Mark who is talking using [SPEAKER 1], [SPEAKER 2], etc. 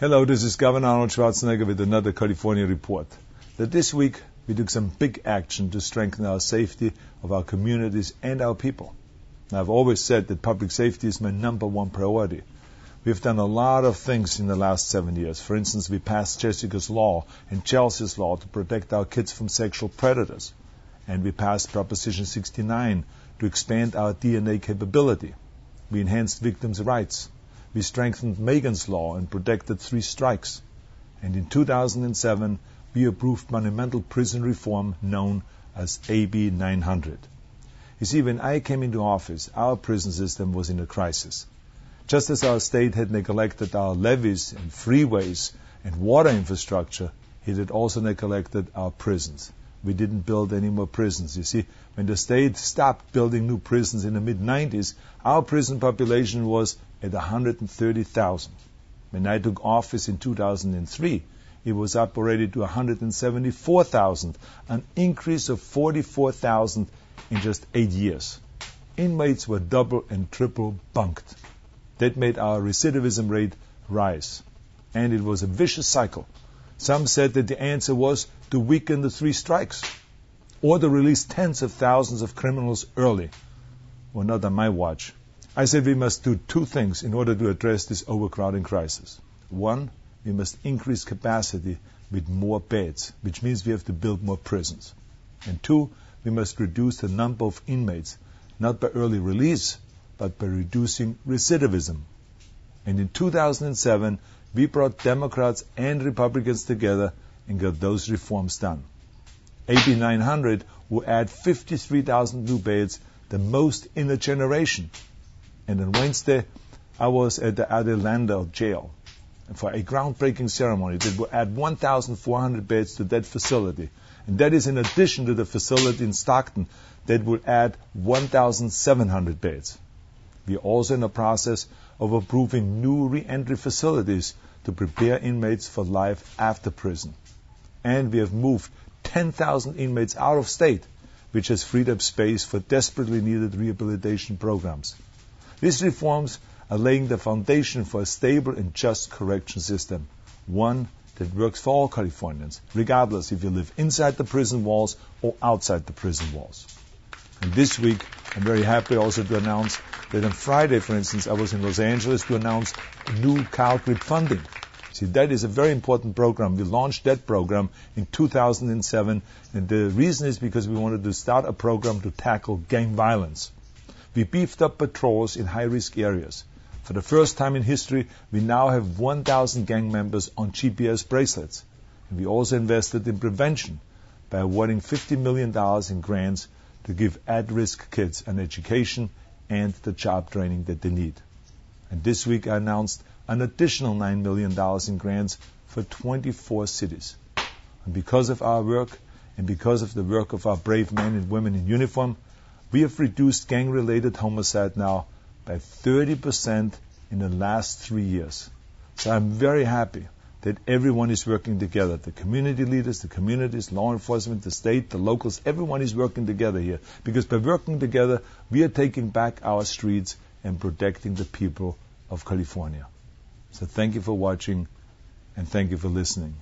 [SPEAKER 1] Hello, this is Governor Arnold Schwarzenegger with another California report. That this week we took some big action to strengthen our safety of our communities and our people. Now, I've always said that public safety is my number one priority. We've done a lot of things in the last 7 years. For instance, we passed Jessica's Law and Chelsea's Law to protect our kids from sexual predators. And we passed Proposition 69 to expand our DNA capability. We enhanced victims' rights. We strengthened Megan's Law and protected 3 strikes. And in 2007, we approved monumental prison reform known as AB 900. You see, when I came into office, our prison system was in a crisis. Just as our state had neglected our levees and freeways and water infrastructure, it had also neglected our prisons. We didn't build any more prisons. You see, when the state stopped building new prisons in the mid-90s, our prison population was at 130,000. When I took office in 2003, it was up already to 174,000, an increase of 44,000 in just 8 years. Inmates were double and triple bunked. That made our recidivism rate rise. And it was a vicious cycle. Some said that the answer was to weaken the 3 strikes or to release tens of thousands of criminals early. Well, not on my watch. I said we must do 2 things in order to address this overcrowding crisis. 1, we must increase capacity with more beds, which means we have to build more prisons. And 2, we must reduce the number of inmates, not by early release, but by reducing recidivism. And in 2007, we brought Democrats and Republicans together and got those reforms done. AB 900 will add 53,000 new beds, the most in a generation. And on Wednesday, I was at the Arnold jail for a groundbreaking ceremony that will add 1,400 beds to that facility. And that is in addition to the facility in Stockton that will add 1,700 beds. We are also in the process of approving new re-entry facilities to prepare inmates for life after prison. And we have moved 10,000 inmates out of state, which has freed up space for desperately needed rehabilitation programs. These reforms are laying the foundation for a stable and just correction system, one that works for all Californians, regardless if you live inside the prison walls or outside the prison walls. And this week, I'm very happy also to announce that on Friday, for instance, I was in Los Angeles to announce new CalGRIP funding. See, that is a very important program. We launched that program in 2007, and the reason is because we wanted to start a program to tackle gang violence. We beefed up patrols in high-risk areas. For the first time in history, we now have 1,000 gang members on GPS bracelets. And we also invested in prevention by awarding $50 million in grants to give at-risk kids an education and the job training that they need. And this week I announced an additional $9 million in grants for 24 cities. And because of our work and because of the work of our brave men and women in uniform, we have reduced gang-related homicide now by 30% in the last 3 years. So I'm very happy that everyone is working together. The community leaders, the communities, law enforcement, the state, the locals, everyone is working together here. Because by working together, we are taking back our streets and protecting the people of California. So thank you for watching and thank you for listening.